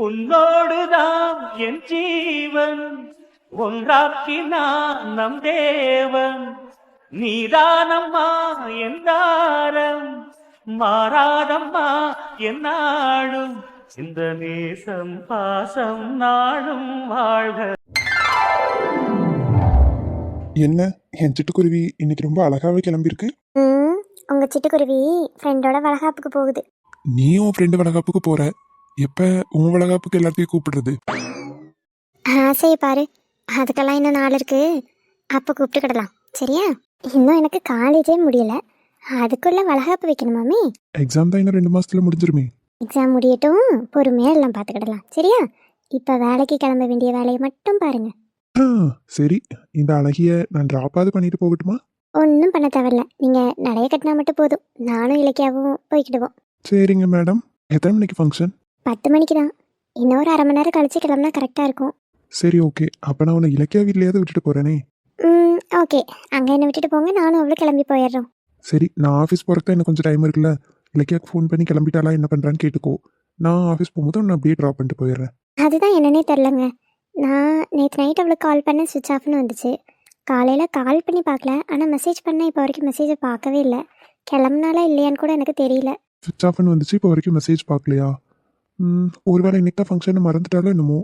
உன்னோடுதான் என் ஜீவன் ஒன்றாக்கினான் நம் தேவன். நீதானம்மா என் தாரம் மாறாதம்மா என் நாடும் இந்த நேசம் பாசம் நாடும் வாழ்க. என்ன என் சிட்டுக்குருவி இன்னைக்கு ரொம்ப அழகாவே கிளம்பியிருக்கு. உங்க சிட்டுக்குருவி ஃப்ரெண்டோட வளகாப்புக்கு போகுது. நீ உன் ஃப்ரெண்டு வளகாப்புக்கு போற, எப்ப உன் வளகாப்புக்கு எல்லாத்தையும் கூப்பிடுறது? ஆசையை பாரு, அதுக்கெல்லாம் இன்னும் நாள் இருக்கு, அப்போ கூப்பிட்டுக்கிடலாம் சரியா? இன்னும் எனக்கு காலேஜே முடியல, அதுக்குள்ள வளகாப்பு வைக்கணுமாமே. எக்ஸாம் தான் இன்னும் 2 மாசத்துல முடிஞ்சிருமே. எக்ஸாம் முடியட்டும், பொறுமையா எல்லாம் பார்த்துக்கிடலாம் சரியா? இப்போ வேலைக்கு கிளம்ப வேண்டிய வேலையை மட்டும் பாருங்க. சரி, இந்த அழகிய நான் டிராப்பாவது பண்ணிட்டு போகட்டுமா? ஒன்றும் பண்ண தேவையில்ல, நீங்க நடைய கட்டினா மட்டும் போதும், நானும் இலக்கியாவும் போய்க்கிடுவோம். சரிங்க மேடம். எத்தனை மணிக்கு ஃபங்க்ஷன்? 10 மணிக்கு தான். இன்னொரு 1/2 மணி நேரம் கழிச்சு கிளம்புனா கரெக்டாக இருக்கும். சரி ஓகே, அப்போ நான் உன்னை இலக்கியா வீட்லையாவது விட்டுட்டு போறேனே. ஓகே, அங்கே என்ன விட்டுட்டு போங்க, நானும் அவ்வளோ கிளம்பி போயிடுறோம். சரி, நான் ஆஃபீஸ் போகிறதுக்கு எனக்கு கொஞ்சம் டைம் இருக்குல்ல, இலக்கியாவுக்கு ஃபோன் பண்ணி கிளம்பிட்டாலா என்ன பண்ணுறான்னு கேட்டுக்கோ. நான் ஆஃபீஸ் போகும்போது நான் அப்படியே ட்ராப் பண்ணிட்டு போயிடுறேன். அதுதான் என்னன்னே தெரிலங்க, நான் நேற்று நைட் அவளுக்கு கால் பண்ண சுவிட்ச் ஆஃப்னு வந்துச்சு. காலையில் கால் பண்ணி பார்க்கல, ஆனால் மெசேஜ் பண்ண இப்போ வரைக்கும் மெசேஜை பார்க்கவே இல்லை. கிளம்புனாலா இல்லையான்னு கூட எனக்கு தெரியல. சுவிட்ச் ஆஃப்னு வந்துச்சு, இப்போ வரைக்கும் மெசேஜ் பார்க்கலையா? ஒருவேளை இன்னைக்கு தான் ஃபங்க்ஷன் மறந்துட்டாலும் என்னமோ.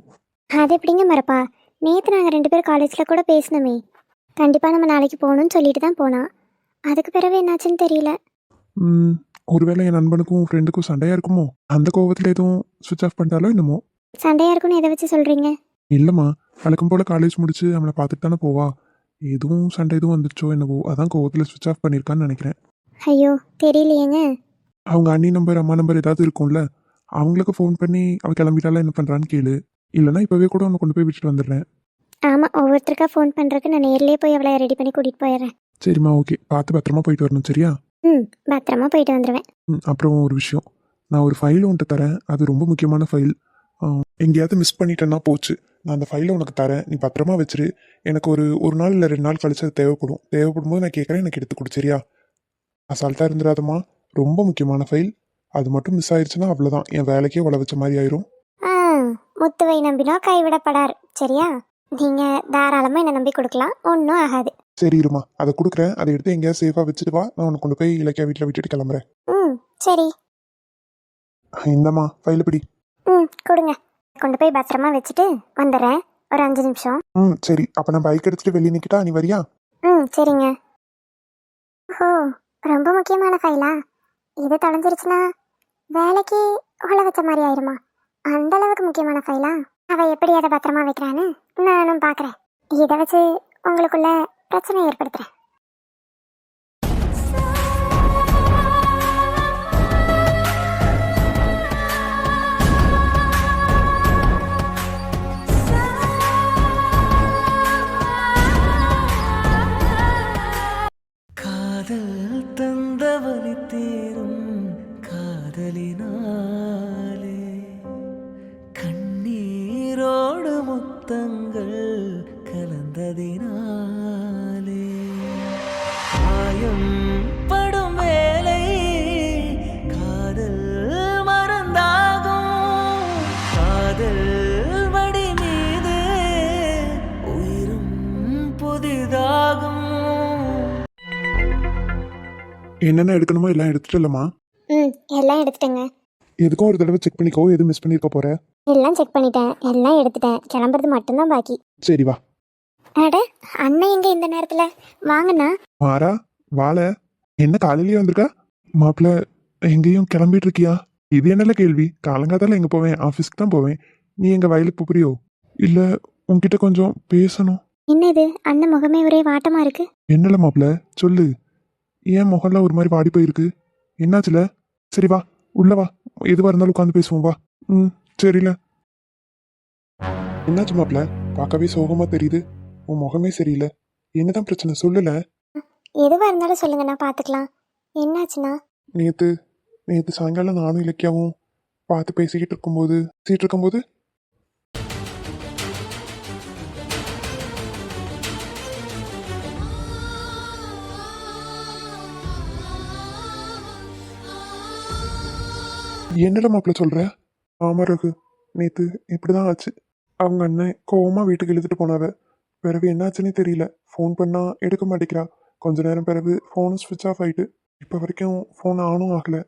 அது எப்படிங்க மறப்பா, நேற்று நாங்கள் 2 பேரும் காலேஜில் கூட பேசினோமே. கண்டிப்பாக நம்ம நாளைக்கு போகணும்னு சொல்லிட்டு தான் போனான். அதுக்கு பிறகு என்னாச்சுன்னு தெரியல. ஒருவேளை என் நண்பனுக்கும் ஃப்ரெண்டுக்கும் சண்டையாக இருக்குமோ, அந்த கோவத்தில் எதுவும் சுவிட்ச் ஆஃப் பண்ணிட்டாலோ என்னமோ. சண்டையாக இருக்குன்னு எதை வச்சு சொல்கிறீங்க? இல்லைம்மா, வழக்கம் போல் காலேஜ் முடிச்சு அவனை பார்த்துட்டு தானே போவா. எதுவும் சண்டை எதுவும் வந்துச்சோ என்னவோ, அதான் கோவத்தில் சுவிட்ச் ஆஃப் பண்ணியிருக்கான்னு நினைக்கிறேன். ஐயோ தெரியலையேங்க. அவங்க அண்ணி நம்பர் அம்மா நம்பர் ஏதாவது இருக்கும்ல, அவங்களுக்கு ஃபோன் பண்ணி அவள் கிளம்பிட்டாலாம் என்ன பண்ணுறான்னு கேளு. இல்லைனா இப்போவே கூட உன்னை கொண்டு போய் விட்டுட்டு வந்துடுறேன். ஆமாம், ஒவ்வொருத்தருக்கா ஃபோன் பண்ணுறதுக்கு நான் நேர்லேயே போய் அவளை ரெடி பண்ணி கூட்டிகிட்டு போயிடுறேன். சரிம்மா ஓகே, பார்த்து பத்திரமா போயிட்டு வரணும் சரியா? பத்திரமா போயிட்டு வந்துடுவேன். அப்புறம் ஒரு விஷயம், நான் ஒரு ஃபைல் உன்ட்டு தரேன், அது ரொம்ப முக்கியமான ஃபைல். எங்கேயாவது மிஸ் பண்ணிட்டேன்னா போச்சு, நான் அந்த ஃபைலை உனக்கு தரேன், நீ பத்திரமா வச்சிரு. எனக்கு ஒரு நாள் இல்லை 2 நாள் கழிச்சு அது தேவைப்படும் போது நான் கேட்குறேன், எனக்கு எடுத்து கொடு சரியா? அசால்ட்டாக இருந்துடாதம்மா, ரொம்ப முக்கியமான ஃபைல். அது மட்டும் மிஸ் ஆயிடுச்சுன்னா அவ்வளோதான், என் வேலைக்கே உழ வச்ச மாதிரி ஆயிரும். முத்துவை நம்பினோ கைவிடப்படார் சரியா? நீங்கள் தாராளமாக என்னை நம்பி கொடுக்கலாம், ஒன்றும் ஆகாது. சரி இருமா, அதை கொடுக்குறேன், அதை எடுத்து எங்கேயாவது சேஃபாக வச்சுட்டு வா, நான் உனக்கு கொண்டு போய் இலக்கியா வீட்டில் விட்டுட்டு கிளம்புறேன். சரி. இந்தம்மா ஃபைல் பிடி. கொடுங்க, கொண்டு போய் பத்திரமா வச்சுட்டு வந்துடுறேன், ஒரு 5 நிமிஷம். சரி, அப்போ நான் பைக் எடுத்துட்டு வெளியே நிற்கிட்டா, நீ வரியா? சரிங்க. ஓ, ரொம்ப முக்கியமான ஃபைலா? இது தொலைஞ்சிருச்சுன்னா வேலைக்கு உள்ள வச்ச மாதிரி ஆயிருமா? அந்த அளவுக்கு முக்கியமான ஃபைலா? அவ எப்படி அதை பத்திரமா வைக்கிறான்னு நானும் பார்க்குறேன். இதை வச்சு உங்களுக்குள்ள பிரச்சனை ஏற்படுத்துறேன். காதல் தந்தவனி தேரும் காதலினாலே கண்ணீரோடு முத்தங்கள் கலந்ததினாலே காயம் படும் வேலை காதல் மறந்தாகும். காதல் வடி மீது உயிரும் புதிதாகும். என்னென்ன எடுக்கணுமோ எல்லாம் எடுத்துட்டு இல்லைம்மா? எல்லாம் எடுத்துட்டேங்க. எதுக்கும் ஒரு தடவை செக் பண்ணிக்கோ, எது மிஸ் பண்ணியிருக்க போற. எல்லாம் செக் பண்ணிட்டேன், எல்லாம் எடுத்துட்டேன், கிளம்புறது மட்டும்தான் பாக்கி. சரி வா. அட, அண்ணன் எங்க இந்த நேரத்துல? வாங்கண்ணா. மாறா வாழ, என்ன காலையிலேயே வந்திருக்கா? மாப்பிள்ள எங்கேயும் கிளம்பிட்டு இருக்கியா? இது என்னல கேள்வி? காலங்காத்தால எங்க போவேன்? ஆஃபீஸ்க்கு தான் போவேன். நீ எங்க வயலுக்கு புரியோ? இல்ல உன்கிட்ட கொஞ்சம் பேசணும். என்ன இது, அண்ணன் முகமே ஒரே வாட்டமா இருக்கு. என்னல மாப்பிள்ள சொல்லு, ஏன் முகம்லாம் ஒரு மாதிரி வாடி போயிருக்கு? என்னாச்சுல? சரி வா, உள்ள வா, எதுவாக இருந்தாலும் உட்காந்து பேசுவோம் வா. சரில. என்னாச்சு மாப்பிள்ள, பார்க்கவே சோகமா தெரியுது, உன் முகமே சரியில்லை, என்னதான் பிரச்சனை சொல்லல? எதுவா இருந்தாலும் சொல்லுங்க, நான் பாத்துக்கலாம். என்னாச்சுன்னா? நேத்து சாயங்காலம் நானும் இலக்கியாவும் பார்த்து பேசிக்கிட்டு இருக்கும்போது என்னடா மாப்பிள்ள சொல்ற? ஆமா ரகு, நேற்று இப்படி தான் ஆச்சு. அவங்க அண்ணன் கோவமாக வீட்டுக்கு இழுத்துட்டு போனாவ. பிறகு என்னாச்சுன்னே தெரியல. ஃபோன் பண்ணால் எடுக்க மாட்டேங்கிறா. கொஞ்ச நேரம் பிறகு ஃபோனும் ஸ்விட்ச் ஆஃப் ஆகிட்டு இப்போ வரைக்கும் ஃபோன் ஆனும் ஆகலை.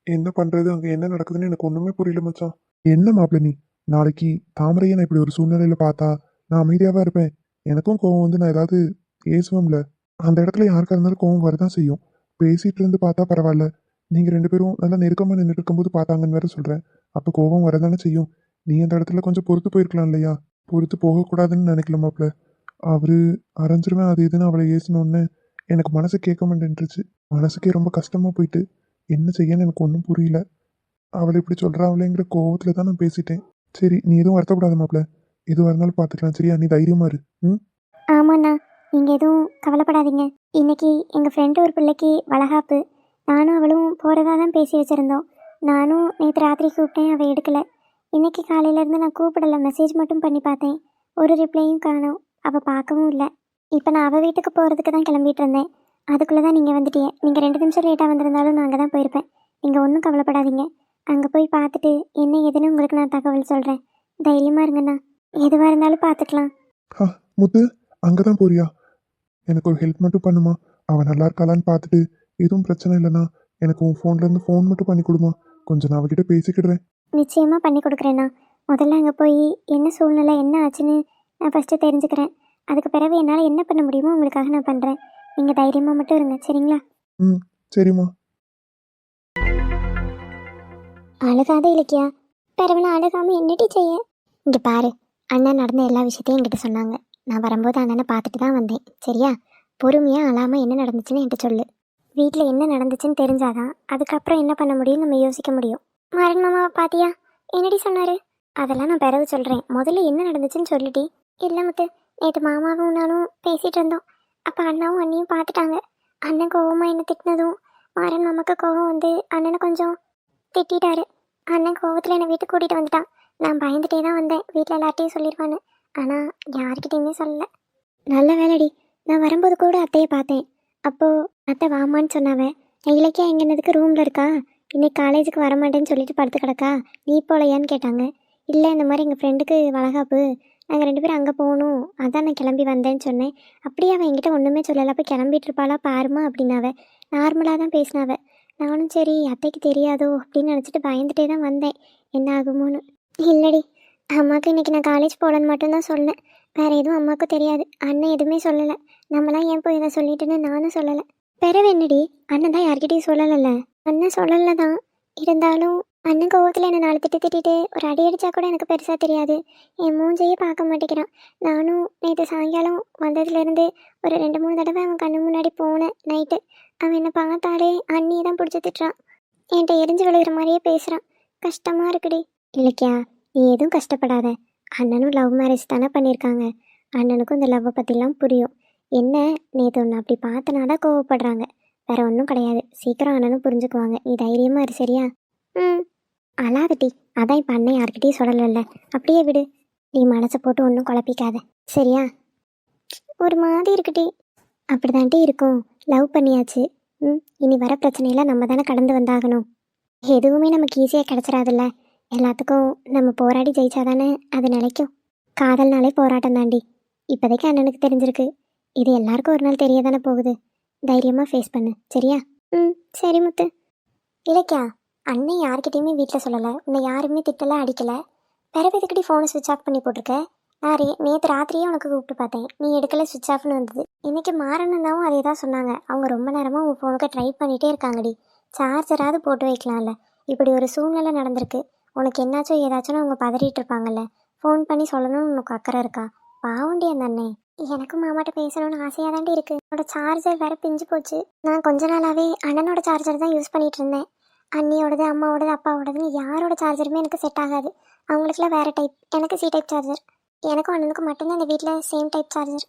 என்ன பண்ணுறது, அங்கே என்ன நடக்குதுன்னு எனக்கு ஒன்றுமே புரியல மச்சான். என்ன மாப்பிள்ள நீ? நாளைக்கு தாமரையை நான் இப்படி ஒரு சூழ்நிலையில் பார்த்தா நான் அமைதியாகவே இருப்பேன். எனக்கும் கோவம் வந்து நான் ஏதாவது ஏசுவோம்ல. அந்த இடத்துல யாருக்கா இருந்தாலும் கோவம் வரதான் செய்யும். பேசிட்டு இருந்து பார்த்தா பரவாயில்ல. நீங்கள் ரெண்டு பேரும் நல்லா நெருக்கமாக நின்றுட்டு இருக்கும்போது பார்த்தாங்கன்னு வேற சொல்கிறேன். அப்போ கோவம் வரதானே செய்யும். நீ அந்த இடத்துல கொஞ்சம் பொறுத்து போயிருக்கலாம் இல்லையா? பொறுத்து போகக்கூடாதுன்னு நினைக்கல மாப்பிள்ள. அவரு அரைஞ்சிருவேன் அது இதுன்னு அவளை ஏசினோன்னு எனக்கு மனசு கேட்க மாட்டேன்ருச்சு. மனசுக்கே ரொம்ப கஷ்டமாக போயிட்டு என்ன செய்யன்னு எனக்கு ஒன்றும் புரியல. அவளை இப்படி சொல்கிறாங்களேங்கிற கோவத்தில் தான் நான் பேசிட்டேன். சரி, நீ எதுவும் வருத்தப்படாத மாப்பிள்ள. எதுவாக இருந்தாலும் பார்த்துக்கலாம், சரியா? நீ தைரியமா இரு. ம். ஆமாண்ணா, நீங்கள் எதுவும் கவலைப்படாதீங்க. இன்னைக்கு எங்கள் ஃப்ரெண்டு ஒரு பிள்ளைக்கு வளகாப்பு. நானும் அவளும் போகிறதா தான் பேசி வச்சுருந்தோம். நானும் நேற்று ராத்திரி கூப்பிட்டேன், அவள் எடுக்கலை. இன்னைக்கு காலையிலேருந்து நான் கூப்பிடலை, மெசேஜ் மட்டும் பண்ணி பார்த்தேன். ஒரு ரிப்ளையும் காணோம், அவள் பார்க்கவும் இல்லை. இப்போ நான் அவள் வீட்டுக்கு போகிறதுக்கு தான் கிளம்பிட்டு இருந்தேன். அதுக்குள்ளே தான் நீங்கள் வந்துட்டீங்க. நீங்கள் 2 நிமிஷம் லேட்டாக வந்திருந்தாலும் நான் அங்கே தான் போயிருப்பேன். நீங்கள் ஒன்றும் கவலைப்படாதீங்க. அங்கே போய் பார்த்துட்டு என்ன ஏதுன்னு உங்களுக்கு நான் தகவல் சொல்கிறேன். தைரியமாக இருங்கண்ணா, எதுவாக இருந்தாலும் பார்த்துக்கலாம். ஆ, முத்து, அங்கே தான் போறியா? எனக்கு ஒரு ஹெல்ப் மட்டும் பண்ணுமா? அவன் நல்லா இருக்காளான்னு பார்த்துட்டு எதுவும் பிரச்சனை இல்லைன்னா எனக்கு உன் ஃபோன்லேருந்து ஃபோன் மட்டும் பண்ணி கொடுமா. கொஞ்சம் நான் அவகிட்ட பேசிக்கிடுறேன். நிச்சயமாக பண்ணி கொடுக்குறேண்ணா. முதல்ல அங்கே போய் என்ன சூழ்நிலை என்ன ஆச்சுன்னு நான் ஃபஸ்ட்டு தெரிஞ்சுக்கிறேன். அதுக்கு பிறகு என்னால் என்ன பண்ண முடியுமோ உங்களுக்காக நான் பண்ணுறேன். நீங்கள் தைரியமாக மட்டும் இருங்க, சரிங்களா? ம், சரிம்மா. அழுகாத இலக்கியா. பிறகு நான் அழுகாமல் என்னடி செய்ய? இங்கே பாரு, அண்ணன் நடந்த எல்லா விஷயத்தையும் என்கிட்ட சொன்னாங்க. நான் வரும்போது அண்ணனை பார்த்துட்டு தான் வந்தேன், சரியா? பொறுமையாக அழாமல் என்ன நடந்துச்சுன்னு என்கிட்ட சொல்லு. வீட்டில் என்ன நடந்துச்சுன்னு தெரிஞ்சாதான் அதுக்கப்புறம் என்ன பண்ண முடியும்னு நம்ம யோசிக்க முடியும். மாறன் மாமாவை பாத்தியா? என்னடி சொன்னார்? அதெல்லாம் நான் பிறகு சொல்கிறேன். முதல்ல என்ன நடந்துச்சுன்னு சொல்லிட்டி. இல்லை முத்து, நேற்று மாமாவும் நானும் பேசிகிட்டு இருந்தோம். அப்போ அண்ணாவும் அண்ணியும் பார்த்துட்டாங்க. அண்ணன் கோவமாக என்ன திட்டினதும் மாறன் மாமாவுக்கு கோவம் வந்து அண்ணனை கொஞ்சம் திட்டாரு. அண்ணன் கோவத்தில் என்னை வீட்டுக்கு கூட்டிகிட்டு வந்துட்டான். நான் பயந்துட்டே தான் வந்தேன், வீட்டில் எல்லார்ட்டையும் சொல்லிடுவான்னு. ஆனால் யார்கிட்டையுமே சொல்லலை. நல்ல வேலைடி. நான் வரும்போது கூட அத்தையை பார்த்தேன். அப்போது அத்தை வாமான்னு சொன்னாவே. இலக்கியா எங்கன்னதுக்கு ரூமில் இருக்கா, இன்னைக்கு காலேஜுக்கு வரமாட்டேன்னு சொல்லிட்டு படுத்து கிடக்கா, நீ போலையான்னு கேட்டாங்க. இல்லை, இந்த மாதிரி எங்கள் ஃப்ரெண்டுக்கு வளகாப்பு, நாங்கள் 2 பேரும் அங்கே போகணும், அதான் நான் கிளம்பி வந்தேன்னு சொன்னேன். அப்படியே அவன் என்கிட்ட ஒன்றுமே சொல்லலை. அப்போ கிளம்பிட்டு இருப்பாளா பாருமா அப்படின்னாவ. நார்மலாக தான் பேசினாவ. நானும் சரி அத்தைக்கு தெரியாதோ அப்படின்னு நினச்சிட்டு பயந்துட்டே தான் வந்தேன், என்ன ஆகுமோன்னு. இல்லடி, அம்மாவுக்கு இன்றைக்கி நான் காலேஜ் போகலன்னு மட்டும்தான் சொன்னேன். வேறு எதுவும் அம்மாவுக்கு தெரியாது. அண்ணன் எதுவுமே சொல்லலை. நம்மளாம் ஏன் போய் இதை சொல்லிட்டுன்னு நானும் சொல்லலை. பிறவு என்னடி, அண்ணன் தான் யார்கிட்டையும் சொல்லலைல்ல. அண்ணன் சொல்லலை தான், இருந்தாலும் அண்ணன் கோவத்தில் என்னை 4 திட்டிட்டு ஒரு அடி அடித்தா கூட எனக்கு பெருசாக தெரியாது. என் மூஞ்சையே பார்க்க மாட்டேங்கிறான். நானும் நேற்று சாயங்காலம் வந்ததுலேருந்து ஒரு 2-3 தடவை அவன் கண்ணு முன்னாடி போனேன். நைட்டு அவன் என்னை பார்த்தாலே அண்ணியை தான் பிடிச்சி திட்டுறான். என்கிட்ட எரிஞ்சு விழுகிற மாதிரியே பேசுகிறான். கஷ்டமாக இருக்குடி. இலக்கியா, நீ எதுவும் கஷ்டப்படாத. அண்ணனும் லவ் மேரேஜ் தானே பண்ணியிருக்காங்க. அண்ணனுக்கும் இந்த லவ்வை பற்றிலாம் புரியும். என்ன, நேற்று ஒன்று அப்படி பார்த்தனாதான் கோவப்படுறாங்க, வேற ஒன்றும் கிடையாது. சீக்கிரம் அண்ணனும் புரிஞ்சுக்குவாங்க. நீ தைரியமாக இரு, சரியா? ம். அழாதட்டி, அதான் இப்போ அண்ணன் யார்கிட்டையும் சொல்லலைல்ல, அப்படியே விடு. நீ மனசை போட்டு ஒன்றும் குழப்பிக்காத, சரியா? ஒரு மாதிரி இருக்குடி. அப்படிதான்ட்டி இருக்கும். லவ் பண்ணியாச்சு. இனி வர பிரச்சனையெல்லாம் நம்ம தானே கடந்து வந்தாகணும். எதுவுமே நமக்கு ஈஸியாக கிடச்சிடாதுல்ல. எல்லாத்துக்கும் நம்ம போராடி ஜெயிச்சாதானே அது நிலைக்கும். காதல்னாலே போராட்டம் தாண்டி. இப்போதைக்கு அண்ணனுக்கு தெரிஞ்சிருக்கு. இது எல்லாருக்கும் ஒரு நாள் தெரிய தானே போகுது. தைரியமாக ஃபேஸ் பண்ணு, சரியா? சரி முத்து. இலக்கியா, அண்ணன் யார்கிட்டையுமே வீட்டில் சொல்லலை, உன்னை யாருமே திட்டலை அடிக்கலை. பிறகு எதுக்கடி ஃபோனை ஸ்விட்ச் ஆஃப் பண்ணி போட்டிருக்க? நான் நேற்று ராத்திரியே உனக்கு கூப்பிட்டு பார்த்தேன், நீ எடுக்கலை, ஸ்விட்ச் ஆஃப்னு வந்தது. இன்றைக்கி மாறணுன்னாவும் அதே தான் சொன்னாங்க. அவங்க ரொம்ப நேரமாக உன் ஃபோனுக்கு ட்ரை பண்ணிகிட்டே இருக்காங்கடி. சார்ஜராவது போட்டு வைக்கலாம்ல. இப்படி ஒரு சூழ்நிலை நடந்திருக்கு. உனக்கு என்னாச்சோ ஏதாச்சும் அவங்க பதறிட்டு இருப்பாங்கல்ல. ஃபோன் பண்ணி சொல்லணும்னு உனக்கு அக்கறை இருக்கா? பாவண்டி அந்த அண்ணன். எனக்கும் மாமாட்ட பேசணும்னு ஆசையாக தாண்டி இருக்குது. என்னோட சார்ஜர் வேறு பிஞ்சு போச்சு. நான் கொஞ்ச நாளாகவே அண்ணனோட சார்ஜர் தான் யூஸ் பண்ணிகிட்டு இருந்தேன். அண்ணியோடது, அம்மாவோடது, அப்பாவோடதுன்னு யாரோட சார்ஜருமே எனக்கு செட் ஆகாது. அவங்களுக்குலாம் வேறு டைப், எனக்கு சி டைப் சார்ஜர். எனக்கும் அண்ணனுக்கும் மட்டும்தான் இந்த வீட்டில் சேம் டைப் சார்ஜர்.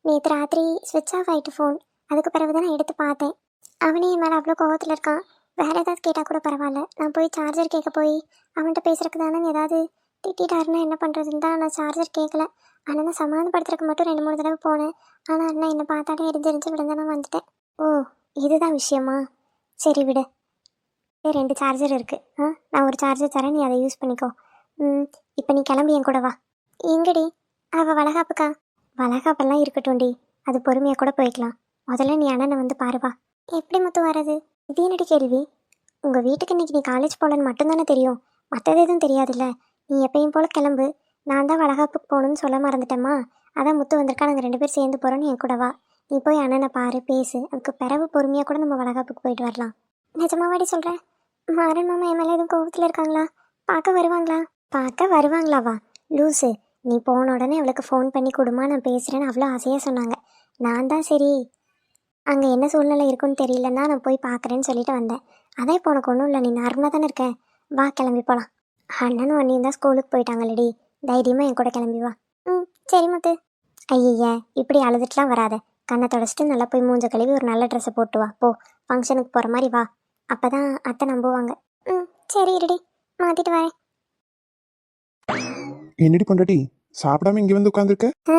நேற்று ராத்திரி ஸ்விட்ச் ஆஃப் ஆகிட்டு ஃபோன். அதுக்கு பிறகு தான் நான் எடுத்து பார்த்தேன். அவனே என் மேலே அவ்வளோ கோவத்தில் இருக்கான். வேறு ஏதாவது கேட்டால் கூட பரவாயில்ல, நான் போய் சார்ஜர் கேட்க போய் அவன்கிட்ட பேசுறதுக்கு தானே ஏதாவது திட்டாருன்னா என்ன பண்ணுறதுன்னு தான் நான் சார்ஜர் கேட்கல. அண்ணனை சமாதானப்படுத்துறதுக்கு மட்டும் 2-3 தடவை போனேன். ஆனால் அண்ணன் என்னை பார்த்தாலே எரிஞ்சு விழுந்து நான் வந்துட்டேன். ஓ, இதுதான் விஷயமா? சரி விடு. 2 சார்ஜர் இருக்குது. நான் ஒரு சார்ஜர் தரேன், நீ அதை யூஸ் பண்ணிக்கோ. இப்போ நீ கிளம்பி என் கூட வா. எங்கடி? அவள் வளகாப்புக்கா? வளகாப்பெல்லாம் இருக்கட்டும்டி, அது பொறுமையாக கூட போய்க்கலாம். முதல்ல நீ அண்ணனை வந்து பாருவா. எப்படி மட்டும் வர்றது? இது என்னடி கேள்வி? உங்கள் வீட்டுக்கு இன்னைக்கு நீ காலேஜ் போகலன்னு மட்டும்தானே தெரியும், மற்றது எதுவும் தெரியாதுல்ல. நீ எப்பயும் போல் கிளம்பு. நான் தான் வளகாப்புக்கு போகணுன்னு சொல்ல மறந்துட்டேம்மா. அதான் முத்து வந்திருக்கா, நாங்கள் 2 பேர் சேர்ந்து போகிறோன்னு என் கூட வா. நீ போய் அண்ணனை பாரு, பேசு. அதுக்கு பிறகு பொறுமையாக கூட நம்ம வளகாப்புக்கு போயிட்டு வரலாம். நிஜமாவாடி சொல்கிறேன்? மாறன் மாமா என் மேலே எதுவும் கோபத்தில் இருக்காங்களா? பார்க்க வருவாங்களா? பார்க்க வருவாங்களாவா? லூஸு, நீ போன உடனே அவளுக்கு ஃபோன் பண்ணி கொடுமா, நான் பேசுகிறேன்னு அவ்வளோ ஆசையாக சொன்னாங்க. நான் தான் சரி அங்கே என்ன சூழ்நிலை இருக்குன்னு தெரியலன்னா நான் போய் பார்க்குறேன்னு சொல்லிட்டு வந்தேன். அதான் இப்போ உனக்கு ஒன்றும் இல்லை, நீ நார்மலாக தானே இருக்க. வா கிளம்பி போகலாம். அண்ணனும் அண்ணியும் தான் ஸ்கூலுக்கு போயிட்டாங்களடி, தைரியமாக என் கூட கிளம்பி வா. ம் சரி முத்து. ஐய இப்படி அழுதுட்டுலாம் வராத. கண்ணை தொடச்சிட்டு நல்லா போய் மூஞ்ச கழுவி ஒரு நல்ல ட்ரெஸ்ஸை போட்டு வா. போ, ஃபங்க்ஷனுக்கு போகிற மாதிரி வா. அப்போ தான் அத்தை நம்புவாங்க. ம் சரி இருடி, மாற்றிட்டு வரேன். என்னடி பொண்டாட்டி சாப்பிடாம இங்கே வந்து உட்காந்துருக்க? ஆ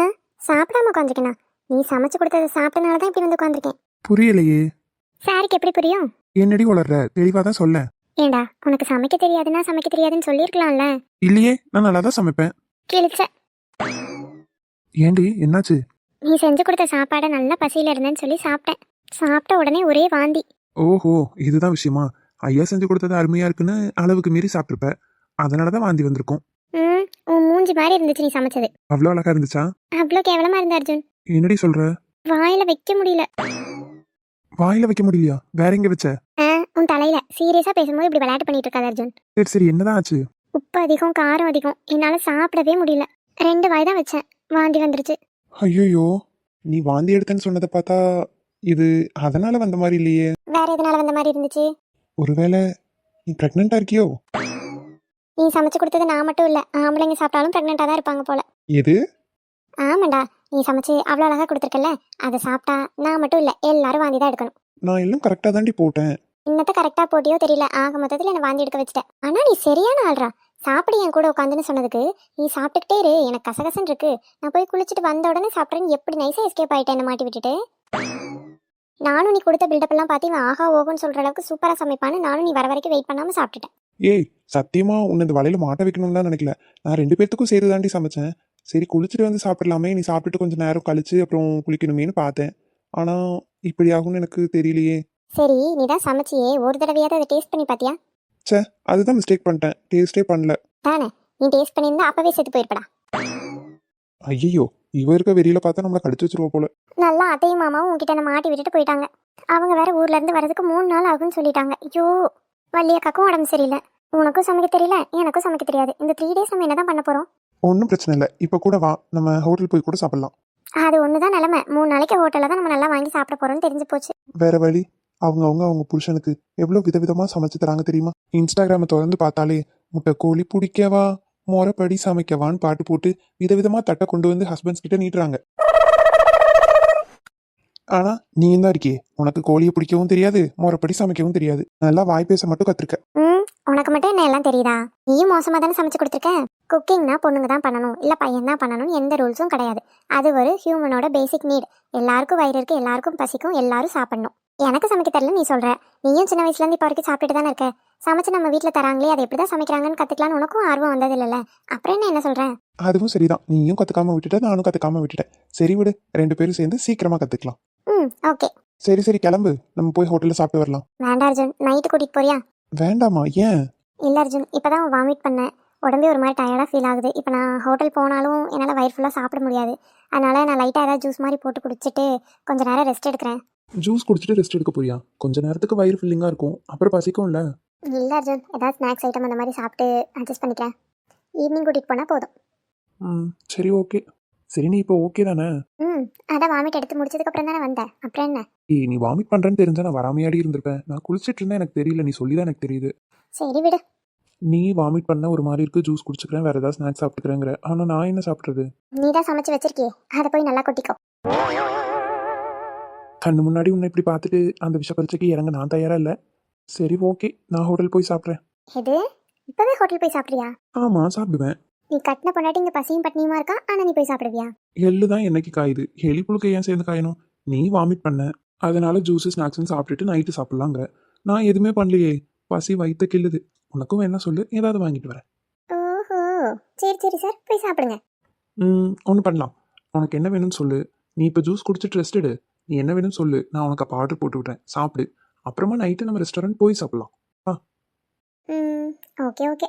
சாப்பிடாம உட்காந்துருக்கேனா? நீ சமைச்சு கொடுத்ததை சாப்பிட்டனால தான் இப்படி வந்து உட்காந்துருக்கேன். புரியலையே. சாருக்கு எப்படி புரியும்? என்னடி வளர்ற? தெளிவாக தான் சொல்ல. ஏண்டா, உனக்கு சமைக்க தெரியாதுன்னா சமைக்க தெரியாதுன்னு சொல்லியிருக்கலாம்ல. இல்லையே, நான் நல்லா தான் சமைப்பேன். கிழிச்ச. ஏண்டி என்னாச்சு? நீ செஞ்சு கொடுத்த சாப்பாடை நல்லா பசியில் இருந்தேன்னு சொல்லி சாப்பிட்டேன். சாப்பிட்ட உடனே ஒரே வாந்தி. ஓஹோ, இதுதான் விஷயமா? ஐயா செஞ்சு கொடுத்தது அருமையா இருக்குன்னு அளவுக்கு மீறி சாப்பிட்ருப்ப, அதனால தான் வாந்தி வந்திருக்கும். ம் உன் மூஞ்சி மாதிரி இருந்துச்சு நீ சமைச்சது. அவ்வளோ அழகா இருந்துச்சா? அவ்வளோ கேவலமா இருந்த அர்ஜுன். என்னடி சொல்ற? வாயில வைக்க முடியல. வாயில வைக்க முடியலையா? வேற எங்க வச்ச? உன் தலையில. சீரியஸா பேசும்போது இப்படி விளையாட்டு பண்ணிட்டு இருக்காது அர்ஜுன். சரி சரி, என்னதான் ஆச்சு? உப்பு அதிகம், காரம் அதிகம், என்னால சாப்பிடவே முடியல. 2 வாய் தான் வச்சேன், வாந்தி வந்துருச்சு. ஐயோ, நீ வாந்தி எடுத்தேன்னு சொன்னதை பார்த்தா இது அதனால வந்த மாதிரி இல்லையே. வேற எதனால வந்த மாதிரி இருந்துச்சு? ஒருவேளை நீ பிரெக்னெண்டா இருக்கியோ? நீ சமைச்சு கொடுத்தது நான் மட்டும் இல்ல, ஆம்பளைங்க சாப்பிட்டாலும் பிரெக்னெண்டா தான் இருப்பாங்க போல. எது? ஆமாண்டா, நீ சமைச்சு அவ்வளோ அழகா கொடுத்துருக்கல, அதை சாப்பிட்டா நான் மட்டும் இல்ல எல்லாரும் வாந்தி தான் எடுக்கணும். நான் எல்லாம் கரெக்டாக தாண்டி போட்டேன். இன்னத்த கரெக்டா போட்டியோ தெரியல, ஆக மொத்தத்தில் என்னை வாந்தி எடுக்க வச்சுட்டேன். ஆனா நீ சரியான ஆள்றா. சாப்பிடு என் கூட உட்காந்துன்னு சொன்னதுக்கு நீ சாப்பிட்டுக்கிட்டே இரு, எனக்கு கசகசன்னு இருக்கு, நான் போய் குளிச்சுட்டு வந்த உடனே சாப்பிட்றேன்னு எப்படி நைஸா எஸ்கேப் ஆயிட்டேன் என்ன மாட்டி விட்டுட்டு. நானும் நீ கொடுத்த பில்டப் எல்லாம் பார்த்து இவன் ஆஹா ஓகோன்னு சொல்ற அளவுக்கு சூப்பரா சமைப்பான்னு நானும் நீ வர வரைக்கும் வெயிட் பண்ணாம சாப்பிட்டுட்டேன். ஏய், சத்தியமா உன்னை இந்த வலையில மாட்ட வைக்கணும்னு தான் நினைக்கல. நான் 2 பேர்த்துக்கும் சேர்த்து தாண்டி சமைச்சேன். சரி குளிச்சுட்டு வந்து சாப்பிடலாமே, நீ சாப்பிட்டுட்டு கொஞ்சம் நேரம் கழிச்சு அப்புறம் குளிக்கணுமேனு பார்த்தேன். ஆனா இப்படி ஆகும்னு எனக்கு தெரியலையே. சரி நீ தான் சமைச்சியே, ஒரு தடவையாவது அதை டேஸ்ட் பண்ணி பாத்தியா? ச்சே, அதுதான் மிஸ்டேக் பண்ணிட்டேன். டேஸ்டே பண்ணல. தானே, நீ டேஸ்ட் பண்ணியிருந்தா அப்பவே செத்து போயிருப்படா. ஐயோ, இவ இருக்க வெறியில பார்த்தா நம்மளை கடிச்சு வச்சிருவா போல. நல்லா அத்தையும் மாமாவும் உன்கிட்ட என்ன மாட்டி விட்டுட்டு போயிட்டாங்க. அவங்க வேற ஊர்ல இருந்து வரதுக்கு 3 நாள் ஆகும்னு சொல்லிட்டாங்க. ஐயோ, வள்ளியக்காக்கும் உடம்பு சரியில்லை, உனக்கும் சமைக்க தெரியல, எனக்கும் சமைக்க தெரியாது. இந்த 3 days நம்ம என்னதான் பண்ண போறோம்? ஒன்றும் பிரச்சனை இல்லை, இப்போ கூட வா, நம்ம ஹோட்டல் போய் கூட சாப்பிடலாம். அது ஒண்ணுதான் நிலைமை. 3 நாளைக்கு ஹோட்டல்ல தான் நம்ம நல்லா வாங்கி சாப்பிட போறோம்னு தெரிஞ்சு போச்சு. வேற வழி. அவங்க புருஷனுக்கு எவ்வளோ விதவிதமாக சமைச்சு தராங்க தெரியுமா? இன்ஸ்டாகிராமை திறந்து பார்த்தாலே முட்டை கோழி பிடிக்கவா, முறைப்படி சமைக்கவான்னு பாட்டு போட்டு விதவிதமாக தட்டை கொண்டு வந்து ஹஸ்பண்ட்ஸ் கிட்ட நீட்டுறாங்க. ஆனா நீ தான் இருக்கியே, உனக்கு கோழியை பிடிக்கவும் தெரியாது, முறைப்படி சமைக்கவும் தெரியாது, நல்லா வாய் பேச மட்டும் கத்துருக்க. உனக்கு மட்டும் என்ன எல்லாம் தெரியுதா? நீயும் மோசமா தானே சமைச்சு கொடுத்துருக்க. குக்கிங்னா பொண்ணுங்க தான் பண்ணணும், இல்ல பையன் தான் பண்ணணும்னு எந்த ரூல்ஸும் கிடையாது. அது ஒரு ஹியூமனோட பேசிக் நீட். எல்லாருக்கும் வயிறு இருக்கு, எல்லாருக்கும் பசிக்கும், எல்லாரும் சாப்பிடணும். எனக்கு சமைக்க தெரியல நீ சொல்ற. நீயும் சின்ன வயசுல இருந்து இப்போ வரைக்கும் சாப்பிட்டுட்டு தானே இருக்க. சமைச்சு நம்ம வீட்டுல தராங்களே, அதை எப்படிதான் சமைக்கிறாங்கன்னு கத்துக்கலான்னு உனக்கும் ஆர்வம் வந்தது இல்லைல்ல, அப்புறம் என்ன சொல்றேன்? அதுவும் சரிதான், நீயும் கத்துக்காம விட்டுட்ட, நானும் கத்துக்காம விட்டுட்டேன். சரி விடு, 2 பேரும் சேர்ந்து சீக்கிரமா கத்துக்கலாம். ஓகே. சரி சரி, கிளம்பு, நம்ம போய் ஹோட்டல்ல சாப்பிட்டு வரலாம். வேண்டாம் அர்ஜுன், நைட்டு கூட்டிட்டு போறியா? வேண்டாமா? ஏன்? இல்ல அர்ஜுன், இப்பதான் வாமிட் பண்ணேன், உடம்பே ஒரு மாதிரி டயர்டா ஃபீல் ஆகுது. இப்போ நான் ஹோட்டல் போனாலும் என்னால் வயிறு ஃபுல்லாக சாப்பிட முடியாது. அதனால நான் லைட்டாக ஏதாவது ஜூஸ் மாதிரி போட்டு குடிச்சிட்டு கொஞ்ச நேரம் ரெஸ்ட் எடுக்கிறேன். ஜூஸ் குடிச்சிட்டு ரெஸ்ட் எடுக்க போறியா? கொஞ்ச நேரத்துக்கு வயிறு ஃபில்லிங்கா இருக்கும், அப்புறம் பசிக்கும்ல. இல்லை அர்ஜுன், ஏதாவது ஸ்நாக்ஸ் ஐட்டம் அந்த மாதிரி சாப்பிட்டு அட்ஜஸ்ட் பண்ணிக்கிறேன். ஈவினிங் கூட்டிகிட்டு போனால் போதும். சரி ஓகே. சரி, நீ இப்போ ஓகே தானே? அதான் வாமிட் எடுத்து முடிச்சதுக்கப்புறம் தானே வந்தேன், அப்புறம் என்ன? நீ வாமிட் பண்றேன்னு தெரிஞ்சா நான் வராமையாடி இருந்திருப்பேன். நான் குளிச்சிட்டு இருந்தா எனக்கு தெரியல, நீ சொல்லி தான் எனக்கு தெரியுது. சரி விடு. நீ வாமிட் பண்ண ஒரு மாதிரி இருக்கு, ஜூஸ் குடிச்சுக்கிறேன், வேற ஏதாவது ஸ்நாக்ஸ் சாப்பிட்டுக்கிறேங்கிற. ஆனா நான் என்ன சாப்பிட்றது? நீ தான் சமைச்சு வச்சிருக்கியே, அதை போய் நல்லா கொட்டிக்கோ. கண்ணு முன்னாடி உன்னை இப்படி பார்த்துட்டு அந்த விஷ பரீட்சைக்கு இறங்க நான் தயாரா இல்லை. சரி ஓகே, நான் ஹோட்டல் போய் சாப்பிட்றேன். எது, இப்பவே ஹோட்டல் போய் சாப்பிட்றியா? ஆமா, சாப்பிடுவேன். நீ கட்டின பொண்டாட்டி இங்கே பசியும் பட்னியுமா இருக்கா, ஆனா நீ போய் சாப்பிடுவியா? எள்ளு தான் என்னைக்கு காயுது, எலி புழுக்க ஏன் சேர்ந்து காயணும்? நீ வாமிட் பண்ண, அதனால ஜூஸ் ஸ்நாக்ஸ்ன்னு சாப்பிட்டுட்டு நைட்டு சாப்பிட்லாங்க. நான் எதுவுமே பண்ணலையே, பசி வயிற்று கிள்ளுது. உனக்கும் என்ன சொல்லு, ஏதாவது வாங்கிட்டு வரேன். ஓஹோ, சரி சரி சார் போய் சாப்பிடுங்க. ஒன்று பண்ணலாம். உனக்கு என்ன வேணும்னு சொல்லு. நீ இப்போ ஜூஸ் குடிச்சிட்டு ரெஸ்ட் எடு. நீ என்ன வேணும்னு சொல்லு, நான் உனக்கு அப்போ ஆர்டர் போட்டு விட்றேன், சாப்பிடு. அப்புறமா நைட்டு நம்ம ரெஸ்டாரண்ட் போய் சாப்பிடலாம். ம் ஓகே ஓகே.